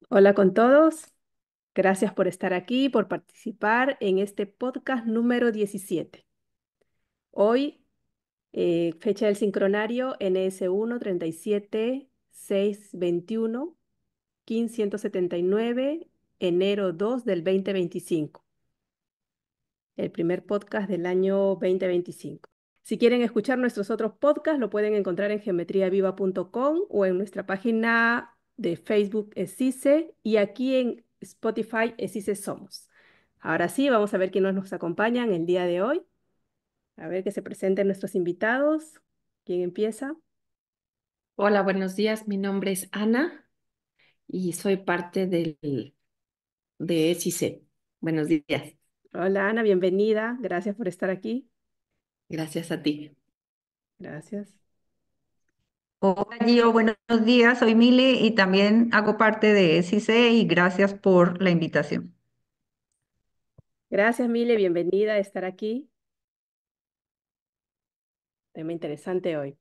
Hola con todos. Gracias por estar aquí, por participar en este podcast número 17. Hoy, fecha del sincronario NS1 37 6 21 15179, enero 2 del 2025, el primer podcast del año 2025. Si quieren escuchar nuestros otros podcasts, lo pueden encontrar en geometriaviva.com o en nuestra página de Facebook ESICE y aquí en Spotify ESICE Somos. Ahora sí, vamos a ver quiénes nos acompañan el día de hoy. A ver que se presenten nuestros invitados. ¿Quién empieza? Hola, buenos días. Mi nombre es Ana y soy parte de SIC. Buenos días. Hola Ana, bienvenida. Gracias por estar aquí. Gracias a ti. Gracias. Hola Gio, buenos días, soy Mili y también hago parte de SIC y gracias por la invitación. Gracias, Mile, bienvenida a estar aquí. Tema interesante hoy.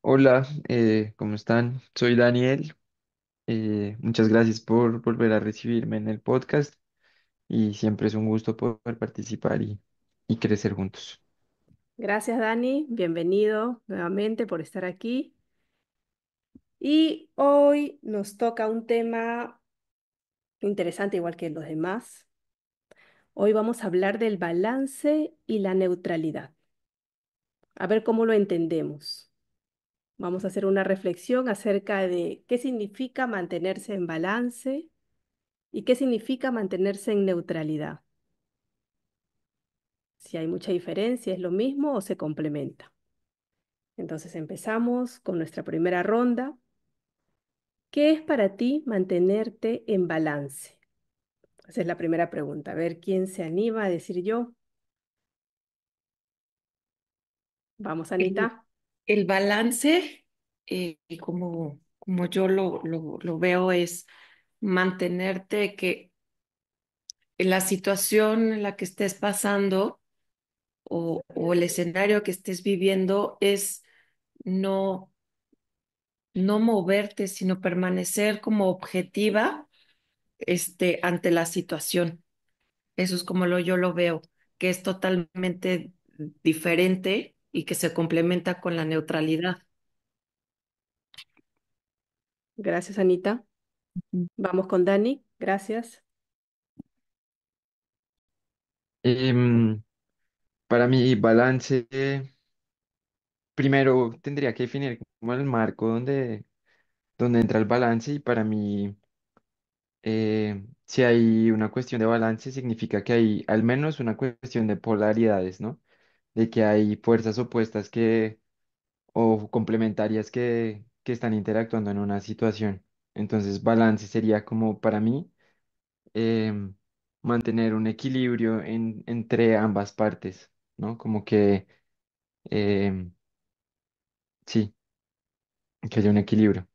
Hola, ¿cómo están? Soy Daniel. Muchas gracias por volver a recibirme en el podcast y siempre es un gusto poder participar y crecer juntos. Gracias, Dani. Bienvenido nuevamente por estar aquí. Y hoy nos toca un tema interesante, igual que los demás. Hoy vamos a hablar del balance y la neutralidad. A ver cómo lo entendemos. Vamos a hacer una reflexión acerca de qué significa mantenerse en balance y qué significa mantenerse en neutralidad. Si hay mucha diferencia, ¿es lo mismo o se complementa? Entonces empezamos con nuestra primera ronda. ¿Qué es para ti mantenerte en balance? Esa es la primera pregunta. A ver quién se anima a decir yo. Vamos, El, Anita. el balance, como yo lo veo, es mantenerte que en la situación en la que estés pasando o el escenario que estés viviendo es no, no moverte, sino permanecer como objetiva, ante la situación. Eso es como yo lo veo, que es totalmente diferente y que se complementa con la neutralidad. Gracias, Anita. Mm. Vamos con Dani. Gracias. Em, para mi balance, primero tendría que definir como el marco donde entra el balance y para mí, si hay una cuestión de balance, significa que hay al menos una cuestión de polaridades, ¿no? De que hay fuerzas opuestas o complementarias que están interactuando en una situación. Entonces, balance sería como para mí em, mantener un equilibrio entre ambas partes, ¿no? Como que, em, sí, que haya un equilibrio.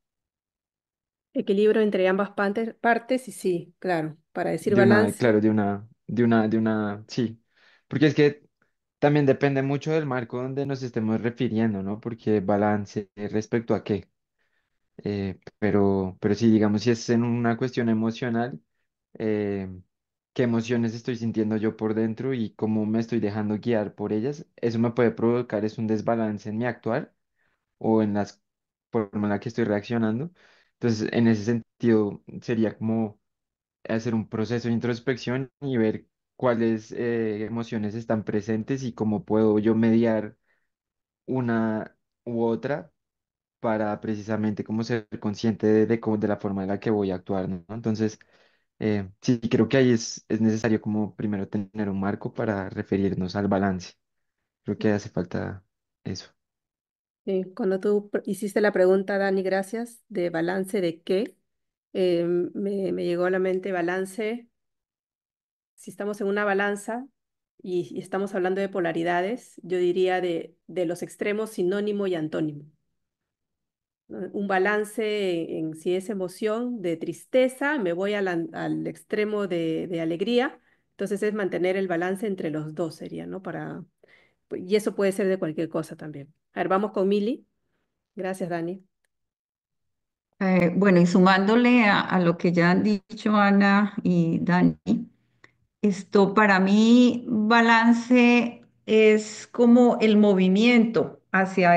Equilibrio entre ambas partes y sí, claro. Para decir De una, balance, claro, sí. Porque es que también depende mucho del marco donde nos estemos refiriendo, ¿no? Porque balance respecto a qué. Pero sí, digamos, si es en una cuestión emocional, eh, qué emociones estoy sintiendo yo por dentro y cómo me estoy dejando guiar por ellas, eso me puede provocar es un desbalance en mi actuar o en la forma en la que estoy reaccionando. Entonces, en ese sentido, sería como hacer un proceso de introspección y ver cuáles emociones están presentes y cómo puedo yo mediar una u otra para precisamente como ser consciente de la forma en la que voy a actuar, ¿no? Entonces, sí, creo que ahí es necesario como primero tener un marco para referirnos al balance. Creo que hace falta eso. sí, cuando tú hiciste la pregunta, Dani, gracias, de balance de qué, me llegó a la mente balance. Si estamos en una balanza y estamos hablando de polaridades, yo diría de los extremos sinónimo y antónimo, ¿no? Un balance en si es emoción de tristeza, me voy al extremo de alegría, entonces es mantener el balance entre los dos sería, ¿no? Y eso puede ser de cualquier cosa también. A ver, vamos con Mili. Gracias, Dani. Bueno, y sumándole a lo que ya han dicho Ana y Dani, esto para mí balance es como el movimiento hacia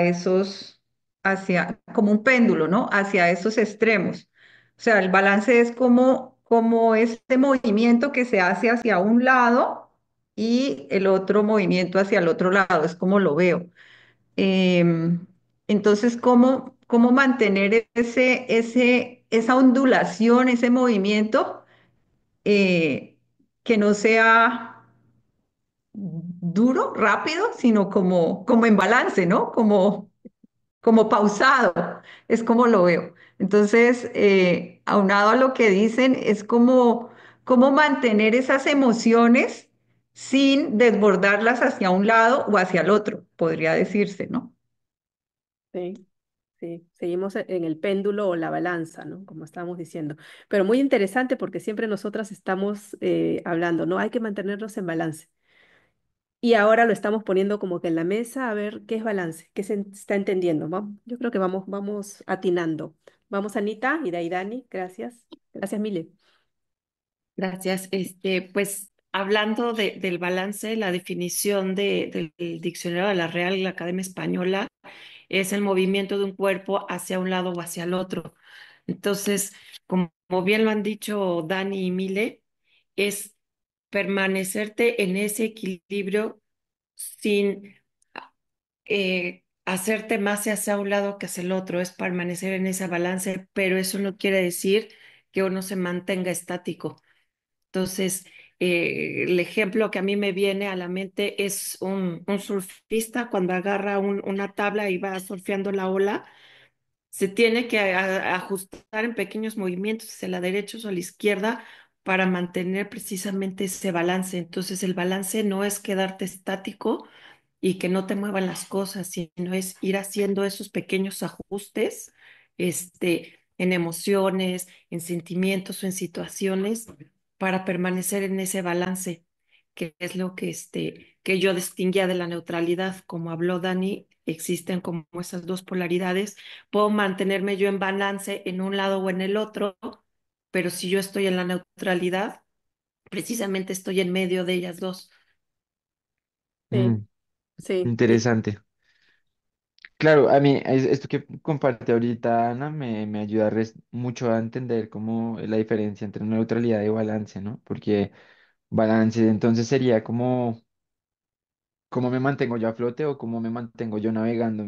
como un péndulo, ¿no? Hacia esos extremos. O sea, el balance es como este movimiento que se hace hacia un lado y el otro movimiento hacia el otro lado, es como lo veo. Em, entonces, ¿cómo mantener esa ondulación, ese movimiento, que no sea duro, rápido, sino como en balance, ¿no? Como pausado, es como lo veo. Entonces, aunado a lo que dicen, es como mantener esas emociones sin desbordarlas hacia un lado o hacia el otro, podría decirse, ¿no? Sí, sí, seguimos en el péndulo o la balanza, ¿no? Como estábamos diciendo. Pero muy interesante porque siempre nosotras estamos hablando, ¿no? Hay que mantenernos en balance. Y ahora lo estamos poniendo como que en la mesa a ver qué es balance, qué se está entendiendo. Yo creo que vamos atinando. Vamos, Anita, y de ahí Dani, gracias. Gracias, Mile. Gracias. Pues hablando del balance, la definición del diccionario de la Real y la Academia Española es el movimiento de un cuerpo hacia un lado o hacia el otro. Entonces, como bien lo han dicho Dani y Mile, es permanecerte en ese equilibrio sin hacerte más hacia un lado que hacia el otro, es permanecer en ese balance, pero eso no quiere decir que uno se mantenga estático. Entonces, el ejemplo que a mí me viene a la mente es un surfista cuando agarra una tabla y va surfeando la ola, se tiene que ajustar en pequeños movimientos hacia la derecha o a la izquierda para mantener precisamente ese balance. Entonces, el balance no es quedarte estático y que no te muevan las cosas, sino es ir haciendo esos pequeños ajustes, en emociones, en sentimientos o en situaciones para permanecer en ese balance, que es lo que yo distinguía de la neutralidad. Como habló Dani, existen como esas dos polaridades. Puedo mantenerme yo en balance en un lado o en el otro, pero si yo estoy en la neutralidad, precisamente estoy en medio de ellas dos. Sí, Mm, sí, interesante. Claro, a mí esto que comparte ahorita Ana me ayuda mucho a entender cómo la diferencia entre neutralidad y balance, ¿no? Porque balance entonces sería como cómo me mantengo yo a flote o cómo me mantengo yo navegando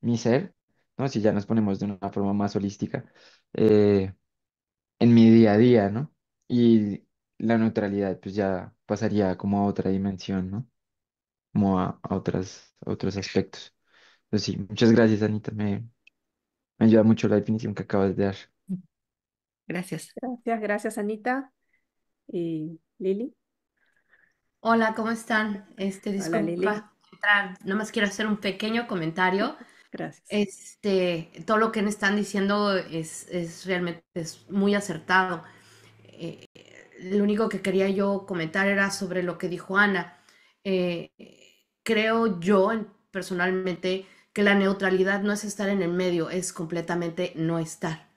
mi ser, ¿no? Si ya nos ponemos de una forma más holística, eh, en mi día a día, ¿no? Y la neutralidad pues ya pasaría como a otra dimensión, ¿no? Como a otros aspectos. Pues sí, muchas gracias, Anita. Me ayuda mucho la definición que acabas de dar. Gracias. gracias, Anita. Y Lili. Hola, ¿cómo están? Hola, Lili. Disculpa entrar, nomás quiero hacer un pequeño comentario. Gracias. Todo lo que me están diciendo es realmente es muy acertado. Eh, lo único que quería yo comentar era sobre lo que dijo Ana. Eh, Creo yo personalmente que la neutralidad no es estar en el medio, es completamente no estar.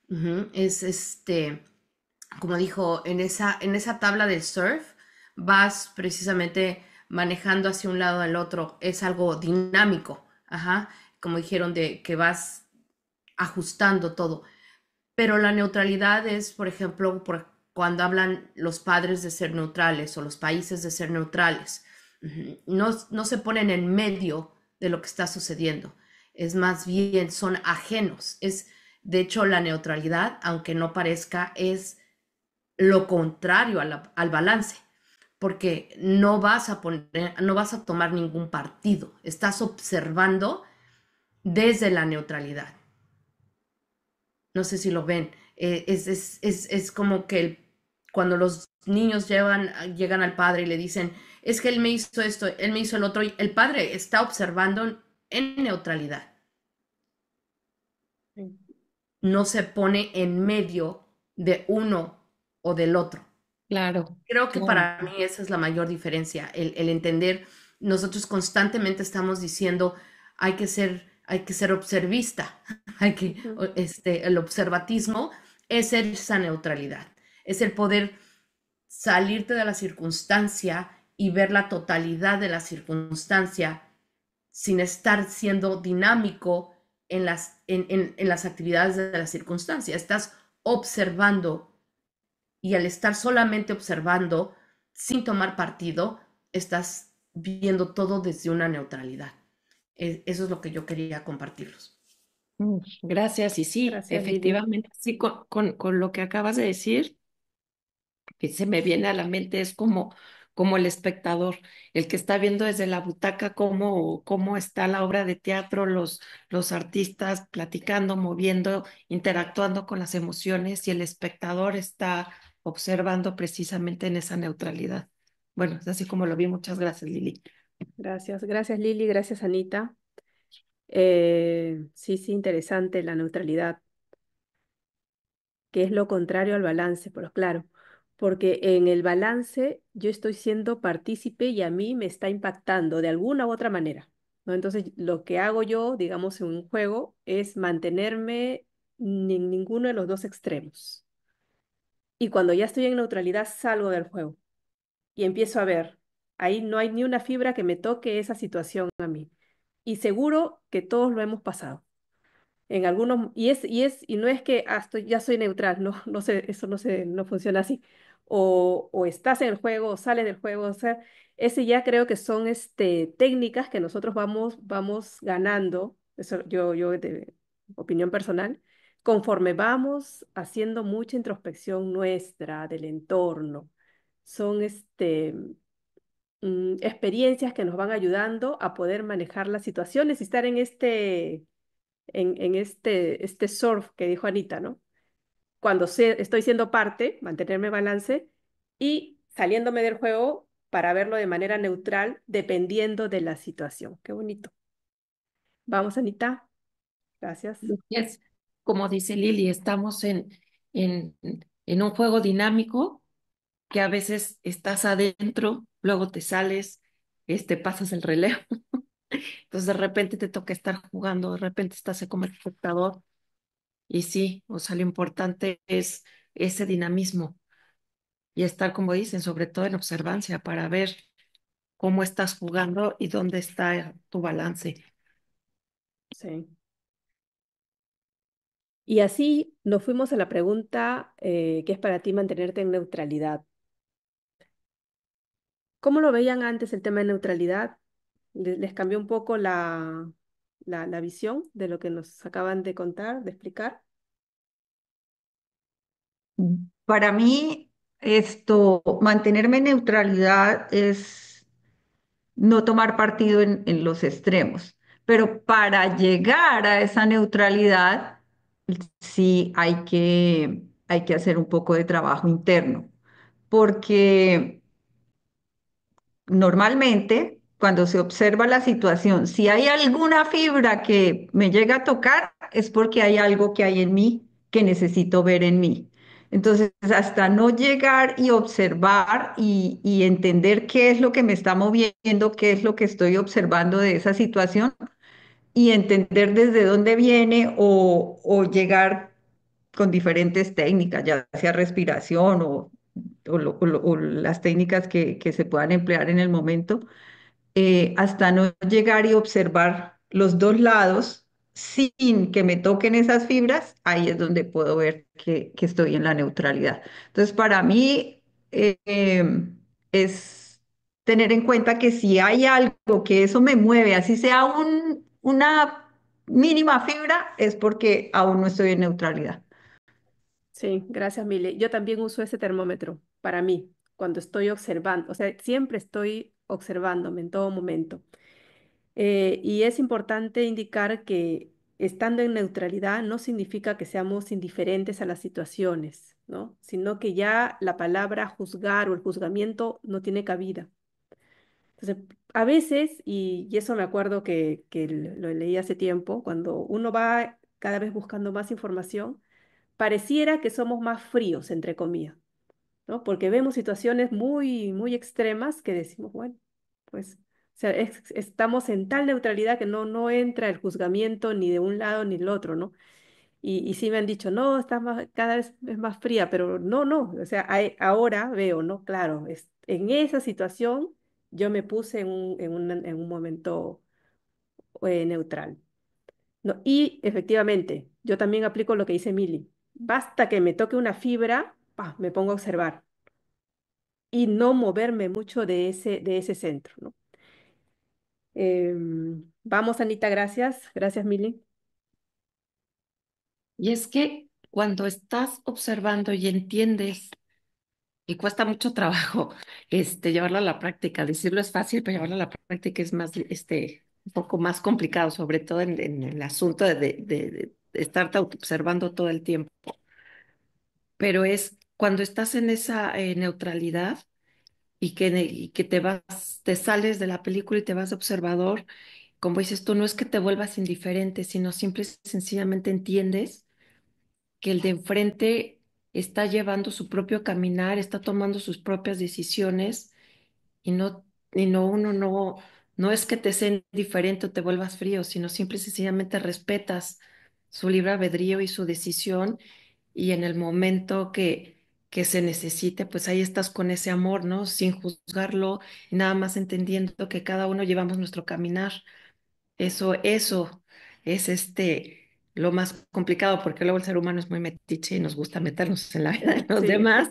Ujú. Como dijo, en esa tabla del surf vas precisamente manejando hacia un lado al otro, es algo dinámico, ajá, como dijeron, de que vas ajustando todo. Pero la neutralidad es, por ejemplo, cuando hablan los padres de ser neutrales o los países de ser neutrales. No se ponen en medio de lo que está sucediendo. Es más bien, son ajenos. De hecho, la neutralidad, aunque no parezca, es lo contrario al balance, porque no vas a tomar ningún partido, estás observando desde la neutralidad. No sé si lo ven. Es como que cuando los niños llegan al padre y le dicen, es que él me hizo esto, él me hizo el otro, y el padre está observando en neutralidad, Sí, no se pone en medio de uno o del otro. Claro, Creo que claro. para mí esa es la mayor diferencia, el entender, nosotros constantemente estamos diciendo, hay que ser, hay que ser observista, hay que, Ujú. el observatismo es esa neutralidad, es el poder salirte de la circunstancia y ver la totalidad de la circunstancia sin estar siendo dinámico en las actividades de la circunstancia. Estás observando y al estar solamente observando, sin tomar partido, estás viendo todo desde una neutralidad. Eso es lo que yo quería compartirlos. Gracias. Y sí, Gracias, Lili. efectivamente, sí, con lo que acabas de decir, que se me viene a la mente es como el espectador, el que está viendo desde la butaca cómo está la obra de teatro, los artistas platicando, moviendo, interactuando con las emociones y el espectador está observando precisamente en esa neutralidad. Bueno, es así como lo vi. Muchas gracias, Lili. Gracias, gracias, Lili. Gracias, Anita. Sí, sí, interesante la neutralidad, que es lo contrario al balance, pero claro, porque en el balance yo estoy siendo partícipe y a mí me está impactando de alguna u otra manera, ¿no? Entonces, lo que hago yo, digamos, en un juego es mantenerme en ninguno de los dos extremos. Y cuando ya estoy en neutralidad, salgo del juego y empiezo a ver. Ahí no hay ni una fibra que me toque esa situación a mí. Y seguro que todos lo hemos pasado. En algunos, y no es que ya soy neutral, no, no sé, eso no funciona así. O estás en el juego, o sales del juego, o sea, ese ya creo que son técnicas que nosotros vamos ganando, eso yo de opinión personal, conforme vamos haciendo mucha introspección nuestra, del entorno. Son experiencias que nos van ayudando a poder manejar las situaciones y estar en este surf que dijo Anita, ¿no? Cuando estoy siendo parte, mantenerme balance y saliéndome del juego para verlo de manera neutral dependiendo de la situación. Qué bonito. Vamos, Anita. Gracias. Es como dice Lili, estamos en, en un juego dinámico que a veces estás adentro, luego te sales, pasas el relevo, entonces de repente te toca estar jugando, de repente estás como espectador y sí, o sea, lo importante es ese dinamismo y estar, como dicen, sobre todo en observancia para ver cómo estás jugando y dónde está tu balance. Sí. Y así nos fuimos a la pregunta, ¿qué es para ti mantenerte en neutralidad? ¿Cómo lo veían antes el tema de neutralidad? ¿Les cambió un poco la visión de lo que nos acaban de contar, de explicar? Para mí, mantenerme en neutralidad es no tomar partido en los extremos. Pero para llegar a esa neutralidad, sí hay que hacer un poco de trabajo interno, porque normalmente, cuando se observa la situación, si hay alguna fibra que me llega a tocar, es porque hay algo que hay en mí que necesito ver en mí. Entonces, hasta no llegar y observar y entender qué es lo que me está moviendo, qué es lo que estoy observando de esa situación y entender desde dónde viene o llegar con diferentes técnicas, ya sea respiración o las técnicas que se puedan emplear en el momento, hasta no llegar y observar los dos lados sin que me toquen esas fibras, ahí es donde puedo ver que estoy en la neutralidad. Entonces, para mí es tener en cuenta que si hay algo que eso me mueve, así sea una mínima fibra, es porque aún no estoy en neutralidad. Sí, gracias, Mile. Yo también uso ese termómetro para mí, cuando estoy observando, o sea, siempre estoy observándome en todo momento. Y es importante indicar que estando en neutralidad no significa que seamos indiferentes a las situaciones, ¿no? Sino que ya la palabra juzgar o el juzgamiento no tiene cabida. Entonces, a veces, y eso me acuerdo que lo leí hace tiempo, cuando uno va cada vez buscando más información, pareciera que somos más fríos, entre comillas, ¿no? Porque vemos situaciones muy, muy extremas que decimos, bueno, pues O sea, estamos en tal neutralidad que no entra el juzgamiento ni de un lado ni del otro, ¿no? Y sí me han dicho, no, estás cada vez es más fría, pero no, o sea, ahora veo, ¿no? Claro, en esa situación yo me puse en un momento neutral. No, y efectivamente, yo también aplico lo que dice Mili. Basta que me toque una fibra, pa, me pongo a observar y no moverme mucho de ese centro, ¿no? Vamos, Anita, gracias. Gracias, Mili. Y es que cuando estás observando y entiendes, y cuesta mucho trabajo llevarlo a la práctica, decirlo es fácil, pero llevarlo a la práctica es más, un poco más complicado, sobre todo en el asunto de estarte observando todo el tiempo. Pero es cuando estás en esa neutralidad y que te vas, te sales de la película y te vas de observador, como dices tú, no es que te vuelvas indiferente, sino simple y sencillamente entiendes que el de enfrente está llevando su propio caminar, está tomando sus propias decisiones y no uno no es que te sea indiferente o te vuelvas frío, sino simple y sencillamente respetas su libre albedrío y su decisión y en el momento que se necesite, pues ahí estás con ese amor, ¿no? Sin juzgarlo y nada más entendiendo que cada uno llevamos nuestro caminar. Eso es lo más complicado, porque luego el ser humano es muy metiche y nos gusta meternos en la vida de los Sí, demás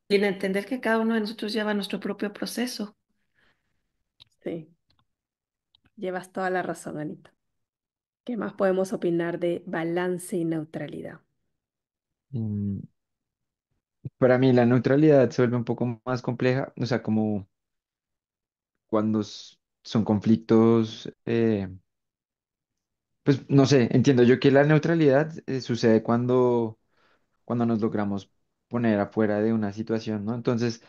y en entender que cada uno de nosotros lleva nuestro propio proceso. sí, llevas toda la razón, Anita. ¿Qué más podemos opinar de balance y neutralidad? Mm, Para mí la neutralidad se vuelve un poco más compleja, o sea, como cuando son conflictos, pues no sé, entiendo yo que la neutralidad sucede cuando nos logramos poner afuera de una situación, ¿no? Entonces,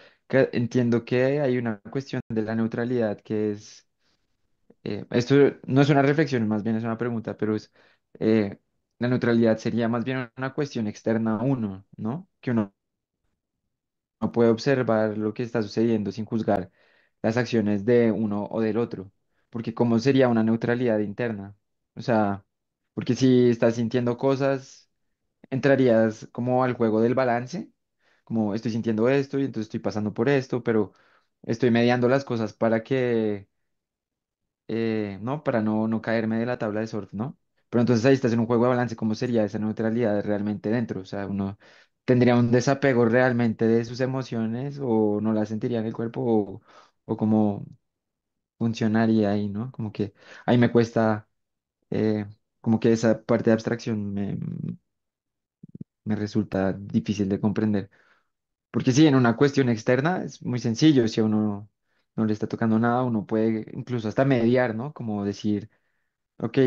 entiendo que hay una cuestión de la neutralidad que es, esto no es una reflexión, más bien es una pregunta, pero es, la neutralidad sería más bien una cuestión externa a uno, ¿no? Que uno no puede observar lo que está sucediendo sin juzgar las acciones de uno o del otro, porque ¿cómo sería una neutralidad interna? O sea, porque si estás sintiendo cosas entrarías como al juego del balance, como estoy sintiendo esto y entonces estoy pasando por esto, pero estoy mediando las cosas para que, no, para no caerme de la tabla de surf, ¿no? Pero entonces ahí estás en un juego de balance, ¿cómo sería esa neutralidad realmente dentro? O sea, uno tendría un desapego realmente de sus emociones o no las sentiría en el cuerpo o cómo funcionaría ahí, ¿no? Como que ahí me cuesta, como que esa parte de abstracción me resulta difícil de comprender. Porque sí, en una cuestión externa es muy sencillo, si a uno no le está tocando nada, uno puede incluso hasta mediar, ¿no? Como decir, ok,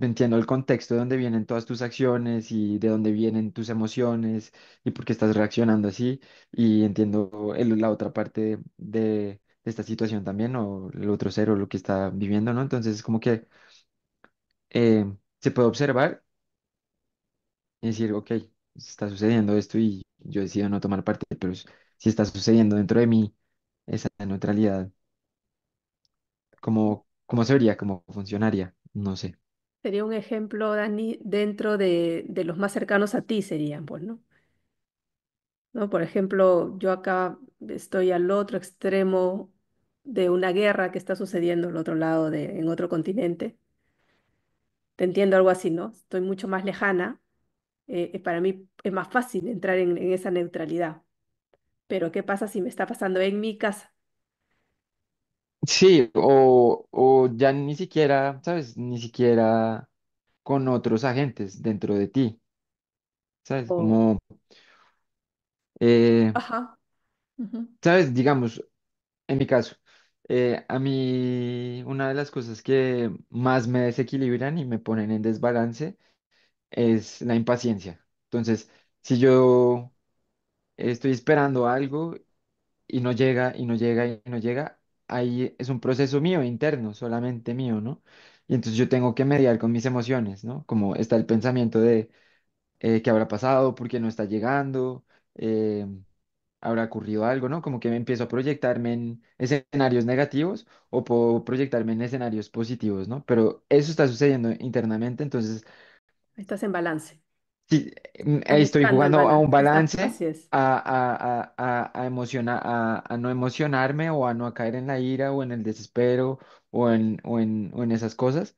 entiendo el contexto de dónde vienen todas tus acciones y de dónde vienen tus emociones y por qué estás reaccionando así, y entiendo la otra parte de esta situación también, o el otro ser o lo que está viviendo, ¿no? Entonces es como que se puede observar y decir, ok, está sucediendo esto y yo decido no tomar parte, pero si está sucediendo dentro de mí esa neutralidad, ¿cómo se vería? ¿Cómo funcionaría? No sé. Sería un ejemplo, Dani, dentro de los más cercanos a ti serían, pues, ¿no? ¿No? Por ejemplo, yo acá estoy al otro extremo de una guerra que está sucediendo al otro lado en otro continente. Te entiendo algo así, ¿no? Estoy mucho más lejana. Para mí es más fácil entrar en esa neutralidad. Pero ¿qué pasa si me está pasando en mi casa? Sí, o ya ni siquiera, ¿sabes? Ni siquiera con otros agentes dentro de ti, ¿sabes? O, Como, eh, ajá, ujú. ¿sabes? Digamos, en mi caso, a mí una de las cosas que más me desequilibran y me ponen en desbalance es la impaciencia. Entonces, si yo estoy esperando algo y no llega, y no llega, y no llega, ahí es un proceso mío, interno, solamente mío, ¿no? Y entonces yo tengo que mediar con mis emociones, ¿no? Como está el pensamiento de qué habrá pasado, por qué no está llegando, eh, habrá ocurrido algo, ¿no? Como que me empiezo a proyectarme en escenarios negativos o puedo proyectarme en escenarios positivos, ¿no? Pero eso está sucediendo internamente, entonces Estás en balance. sí, Estás ahí estoy buscando el jugando a un balance. balance, Así es. a no emocionarme o a no caer en la ira o en el desespero o en esas cosas.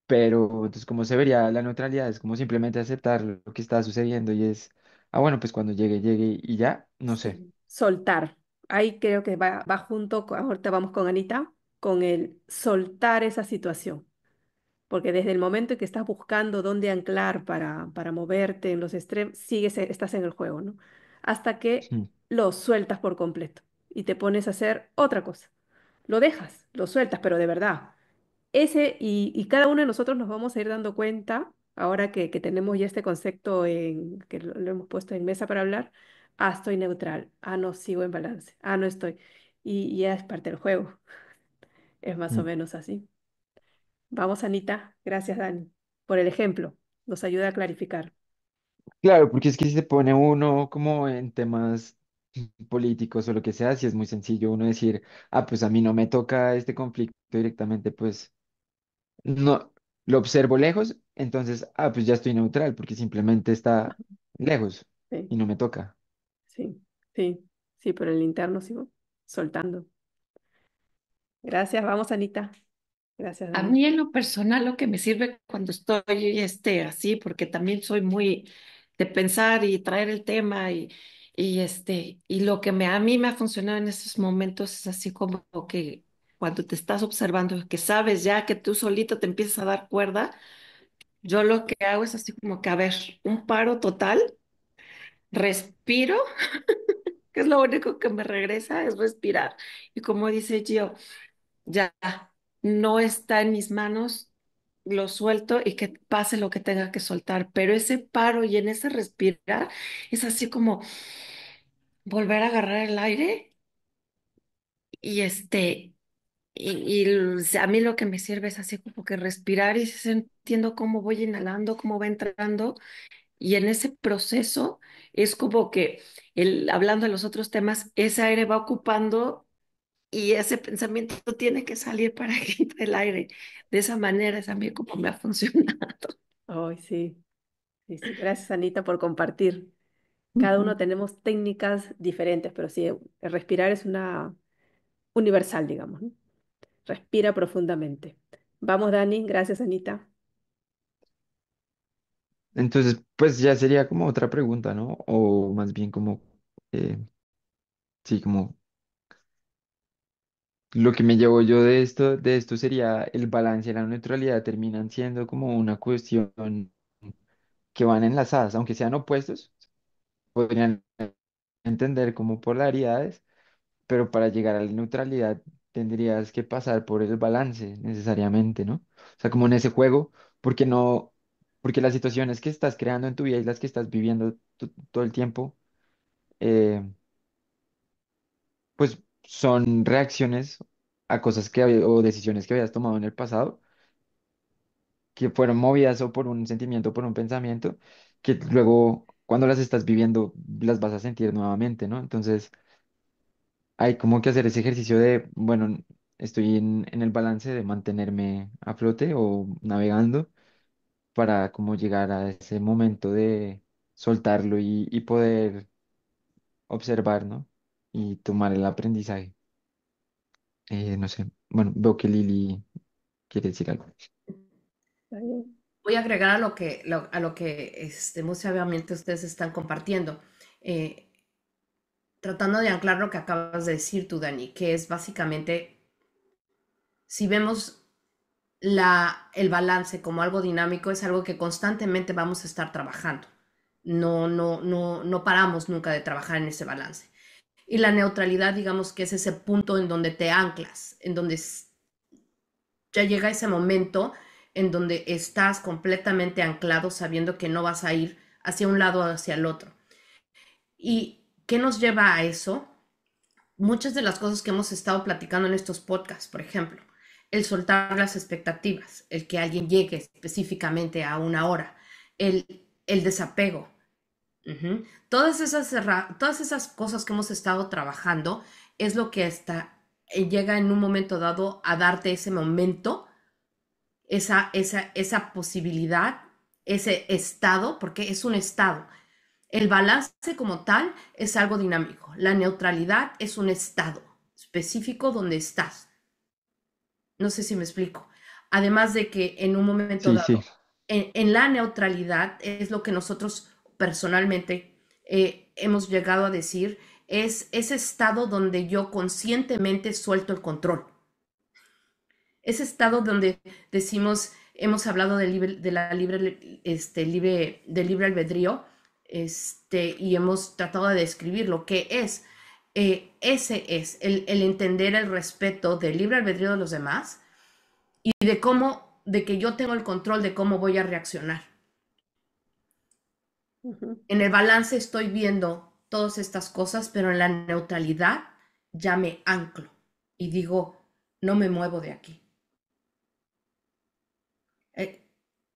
Pero entonces, ¿cómo se vería la neutralidad? Es como simplemente aceptar lo que está sucediendo y es, bueno, pues cuando llegue, llegue y ya, no sé. Sí. Soltar. Ahí creo que va junto, ahorita vamos con Anita, con el soltar esa situación. Porque desde el momento en que estás buscando dónde anclar para moverte en los extremos, estás en el juego, ¿no? Hasta que Mm, lo sueltas por completo y te pones a hacer otra cosa. Lo dejas, lo sueltas, pero de verdad. Y cada uno de nosotros nos vamos a ir dando cuenta, ahora que tenemos ya este concepto que lo hemos puesto en mesa para hablar, estoy neutral, no, sigo en balance, no estoy. Y ya es parte del juego, es más o mm. menos así. Vamos, Anita. Gracias, Dani, por el ejemplo. Nos ayuda a clarificar. Claro, porque es que si se pone uno como en temas políticos o lo que sea, si es muy sencillo uno decir, pues a mí no me toca este conflicto directamente, pues no, lo observo lejos, entonces, pues ya estoy neutral porque simplemente está lejos Sí, y no me toca. sí, sí, sí, pero el interno sigo soltando. Gracias, vamos, Anita. Gracias, A Dani. mí en lo personal lo que me sirve cuando estoy así, porque también soy muy de pensar y traer el tema y lo que a mí me ha funcionado en esos momentos es así como que cuando te estás observando, que sabes ya que tú solito te empiezas a dar cuerda, yo lo que hago es así como que, a ver, un paro total, respiro, que es lo único que me regresa, es respirar. Y como dice Gio, ya no está en mis manos, lo suelto y que pase lo que tenga que soltar, pero ese paro y en ese respirar es así como volver a agarrar el aire y a mí lo que me sirve es así como que respirar y sintiendo cómo voy inhalando, cómo va entrando y en ese proceso es como que hablando de los otros temas, ese aire va ocupando y ese pensamiento tiene que salir para que entre el aire. De esa manera es a mí como me ha funcionado. Ay, sí, sí, sí. Gracias, Anita, por compartir. Cada uno Ujú. tenemos técnicas diferentes, pero sí, el respirar es una universal, digamos, ¿no? Respira profundamente. Vamos, Dani. Gracias, Anita. Entonces, pues ya sería como otra pregunta, ¿no? O más bien como, eh, sí, como lo que me llevo yo de esto sería el balance y la neutralidad terminan siendo como una cuestión que van enlazadas, aunque sean opuestos, podrían entender como polaridades, pero para llegar a la neutralidad tendrías que pasar por el balance necesariamente, ¿no? O sea, como en ese juego, porque no, porque las situaciones que estás creando en tu vida y las que estás viviendo todo el tiempo, eh, pues son reacciones a cosas o decisiones que habías tomado en el pasado, que fueron movidas o por un sentimiento, o por un pensamiento, que luego cuando las estás viviendo las vas a sentir nuevamente, ¿no? Entonces hay como que hacer ese ejercicio de, bueno, estoy en el balance de mantenerme a flote o navegando para como llegar a ese momento de soltarlo y poder observar, ¿no? Y tomar el aprendizaje. No sé, bueno, veo que Lili quiere decir algo. ¿Está bien? Voy a agregar a lo que muy sabiamente ustedes están compartiendo, eh, tratando de anclar lo que acabas de decir tú, Dani, que es básicamente, si vemos el balance como algo dinámico, es algo que constantemente vamos a estar trabajando. No paramos nunca de trabajar en ese balance. Y la neutralidad, digamos que es ese punto en donde te anclas, en donde ya llega ese momento en donde estás completamente anclado sabiendo que no vas a ir hacia un lado o hacia el otro. ¿Y qué nos lleva a eso? Muchas de las cosas que hemos estado platicando en estos podcasts, por ejemplo, el soltar las expectativas, el que alguien llegue específicamente a una hora, el desapego, Ujú. Todas esas cosas que hemos estado trabajando es lo que hasta llega en un momento dado a darte ese momento, esa posibilidad, ese estado, porque es un estado. El balance como tal es algo dinámico. La neutralidad es un estado específico donde estás. No sé si me explico. Además de que en un momento Sí, sí, dado, en la neutralidad es lo que nosotros personalmente hemos llegado a decir, es ese estado donde yo conscientemente suelto el control. Ese estado donde decimos, hemos hablado de la del libre albedrío, y hemos tratado de describir lo que es. Ese es el entender el respeto del libre albedrío de los demás y de cómo, de que yo tengo el control de cómo voy a reaccionar. Ujú, En el balance estoy viendo todas estas cosas, pero en la neutralidad ya me anclo y digo, no me muevo de aquí. Eh,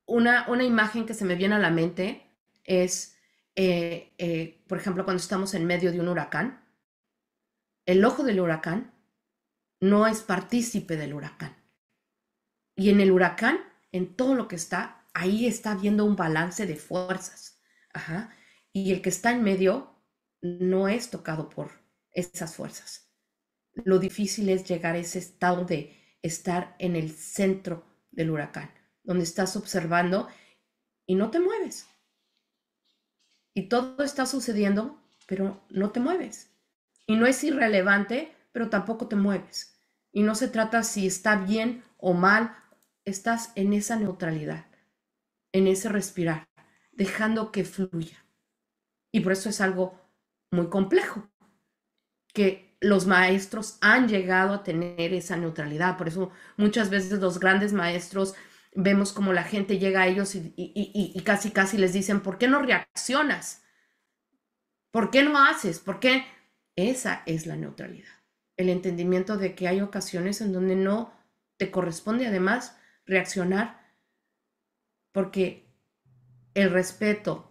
una imagen que se me viene a la mente es, por ejemplo, cuando estamos en medio de un huracán, el ojo del huracán no es partícipe del huracán. Y en el huracán, en todo lo que está, ahí está viendo un balance de fuerzas. Ajá. Y el que está en medio no es tocado por esas fuerzas. Lo difícil es llegar a ese estado de estar en el centro del huracán, donde estás observando y no te mueves. Y todo está sucediendo, pero no te mueves. Y no es irrelevante, pero tampoco te mueves. Y no se trata si está bien o mal, estás en esa neutralidad, en ese respirar, dejando que fluya. Y por eso es algo muy complejo, que los maestros han llegado a tener esa neutralidad. Por eso muchas veces los grandes maestros vemos como la gente llega a ellos y casi casi les dicen, ¿por qué no reaccionas? ¿Por qué no haces? ¿Por qué? Esa es la neutralidad. El entendimiento de que hay ocasiones en donde no te corresponde además reaccionar porque el respeto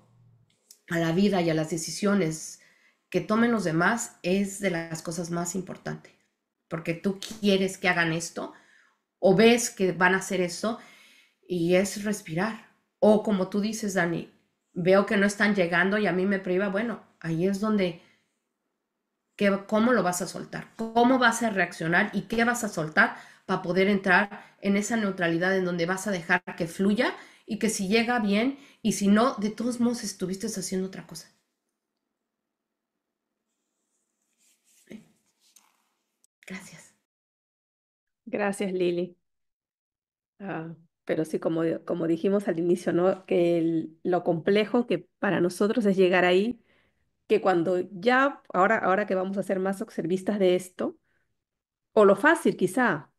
a la vida y a las decisiones que tomen los demás es de las cosas más importantes. Porque tú quieres que hagan esto o ves que van a hacer eso y es respirar. O como tú dices, Dani, veo que no están llegando y a mí me priva, bueno, ahí es donde cómo lo vas a soltar, cómo vas a reaccionar y qué vas a soltar para poder entrar en esa neutralidad en donde vas a dejar que fluya y que si llega bien y si no, de todos modos estuviste haciendo otra cosa. Gracias. gracias, Lili. Ah, pero sí, como dijimos al inicio, ¿no? Que lo complejo que para nosotros es llegar ahí, que cuando ya, ahora que vamos a ser más observistas de esto, o lo fácil quizá,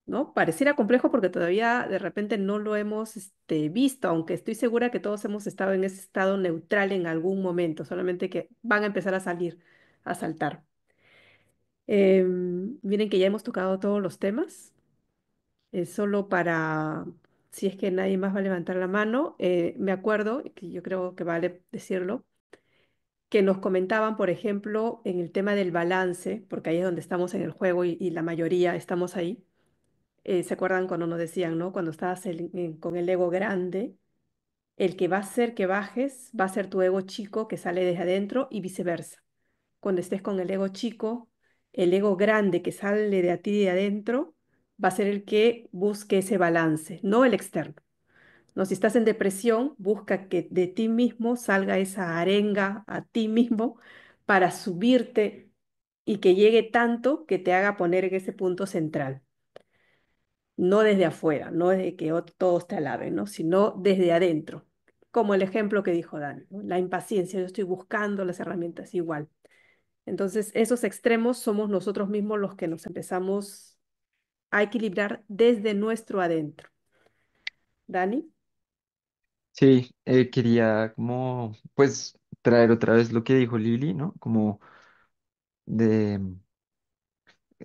¿no? Pareciera complejo porque todavía de repente no lo hemos visto, aunque estoy segura que todos hemos estado en ese estado neutral en algún momento, solamente que van a empezar a salir, a saltar. Miren que ya hemos tocado todos los temas, solo para, si es que nadie más va a levantar la mano, me acuerdo, que yo creo que vale decirlo, que nos comentaban, por ejemplo, en el tema del balance, porque ahí es donde estamos en el juego y la mayoría estamos ahí. ¿Se acuerdan cuando nos decían, ¿no? Cuando estabas con el ego grande, el que va a hacer que bajes va a ser tu ego chico que sale desde adentro y viceversa. Cuando estés con el ego chico, el ego grande que sale de a ti de adentro va a ser el que busque ese balance, no el externo. No, si estás en depresión, busca que de ti mismo salga esa arenga a ti mismo para subirte y que llegue tanto que te haga poner en ese punto central. No desde afuera, no desde que todos te alaben, ¿no? Sino desde adentro. Como el ejemplo que dijo Dani, ¿no? La impaciencia, yo estoy buscando las herramientas igual. Entonces, esos extremos somos nosotros mismos los que nos empezamos a equilibrar desde nuestro adentro. Dani, sí, quería como, pues, traer otra vez lo que dijo Lili, ¿no? Como de,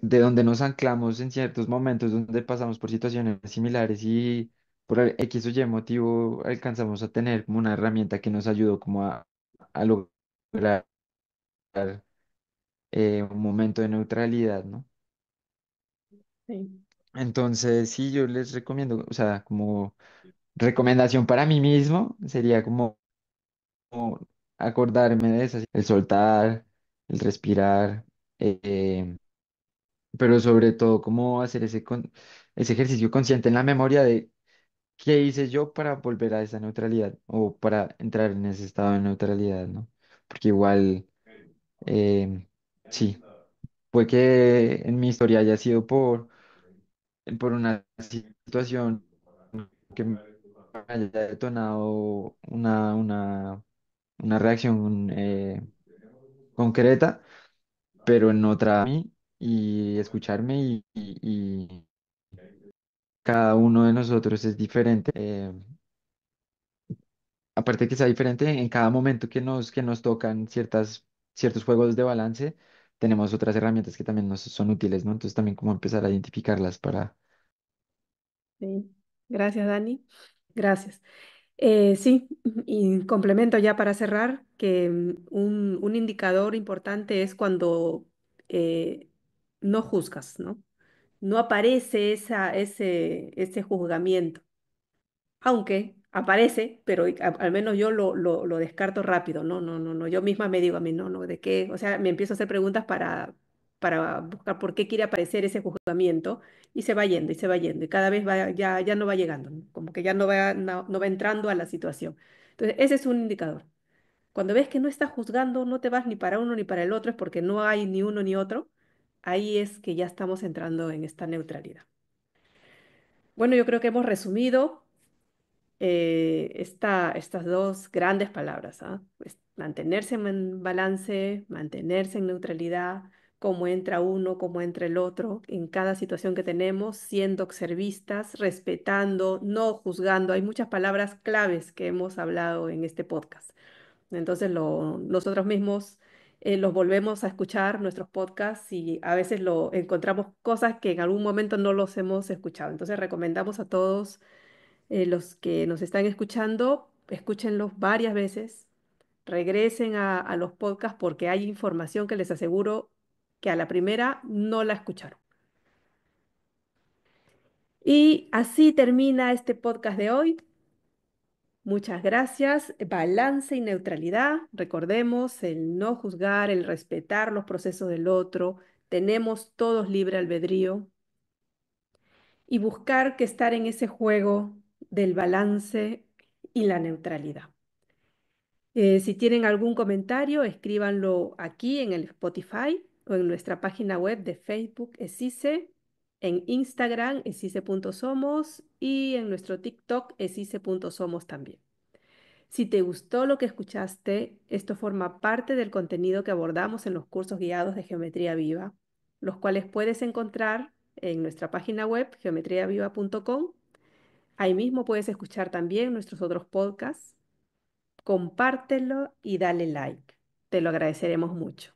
de donde nos anclamos en ciertos momentos, donde pasamos por situaciones similares y por X o Y motivo alcanzamos a tener como una herramienta que nos ayudó como a lograr un momento de neutralidad, ¿no? Sí, Entonces, sí, yo les recomiendo, o sea, como recomendación para mí mismo sería como acordarme de eso, el soltar, el respirar, eh, pero sobre todo cómo hacer ese ejercicio consciente en la memoria de qué hice yo para volver a esa neutralidad o para entrar en ese estado de neutralidad, ¿no? Porque igual, eh, sí, puede que en mi historia haya sido por una situación que me haya detonado una reacción concreta, pero en otra a mí y escucharme y cada uno de nosotros es diferente. Aparte que sea diferente, en cada momento que nos tocan ciertos juegos de balance, tenemos otras herramientas que también nos son útiles, ¿no? Entonces también como empezar a identificarlas para... sí. Gracias, Dani. Gracias. Sí, y complemento ya para cerrar que un indicador importante es cuando eh, no juzgas, ¿no? No aparece ese juzgamiento, aunque aparece, pero al menos yo lo descarto rápido, ¿no? No, no, no, yo misma me digo a mí, no, no, ¿de qué? O sea, me empiezo a hacer preguntas para buscar por qué quiere aparecer ese juzgamiento y se va yendo y se va yendo y cada vez va, ya no va llegando, ¿no? Como que ya no va entrando a la situación. Entonces, ese es un indicador. Cuando ves que no estás juzgando, no te vas ni para uno ni para el otro, es porque no hay ni uno ni otro, ahí es que ya estamos entrando en esta neutralidad. Bueno, yo creo que hemos resumido estas dos grandes palabras, ¿ah? Pues, mantenerse en balance, mantenerse en neutralidad, cómo entra uno, cómo entra el otro, en cada situación que tenemos, siendo observistas, respetando, no juzgando. Hay muchas palabras claves que hemos hablado en este podcast. Entonces, nosotros mismos los volvemos a escuchar, nuestros podcasts, y a veces encontramos cosas que en algún momento no los hemos escuchado. Entonces, recomendamos a todos los que nos están escuchando, escúchenlos varias veces, regresen a los podcasts porque hay información que les aseguro que a la primera no la escucharon. Y así termina este podcast de hoy. Muchas gracias. Balance y neutralidad. Recordemos el no juzgar, el respetar los procesos del otro. Tenemos todos libre albedrío y buscar que estar en ese juego del balance y la neutralidad. Si tienen algún comentario, escríbanlo aquí en el Spotify o en nuestra página web de Facebook, Esice, en Instagram, esice.somos y en nuestro TikTok, esice.somos también. Si te gustó lo que escuchaste, esto forma parte del contenido que abordamos en los cursos guiados de Geometría Viva, los cuales puedes encontrar en nuestra página web, geometriaviva.com. Ahí mismo puedes escuchar también nuestros otros podcasts. Compártelo y dale like. Te lo agradeceremos mucho.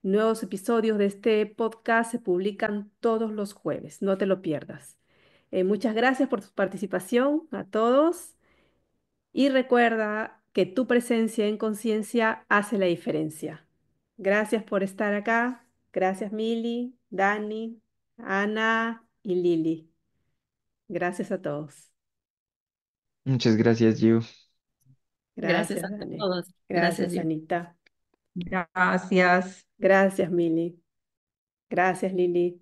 Nuevos episodios de este podcast se publican todos los jueves. No te lo pierdas. Muchas gracias por tu participación a todos y recuerda que tu presencia en conciencia hace la diferencia. Gracias por estar acá. Gracias Mili, Dani, Ana y Lili. Gracias a todos. Muchas gracias, Gio. Gracias Gracias, a Dani. todos. Gracias, Gracias, Gio. Anita. Gracias. Gracias, Mili. Gracias, Lili.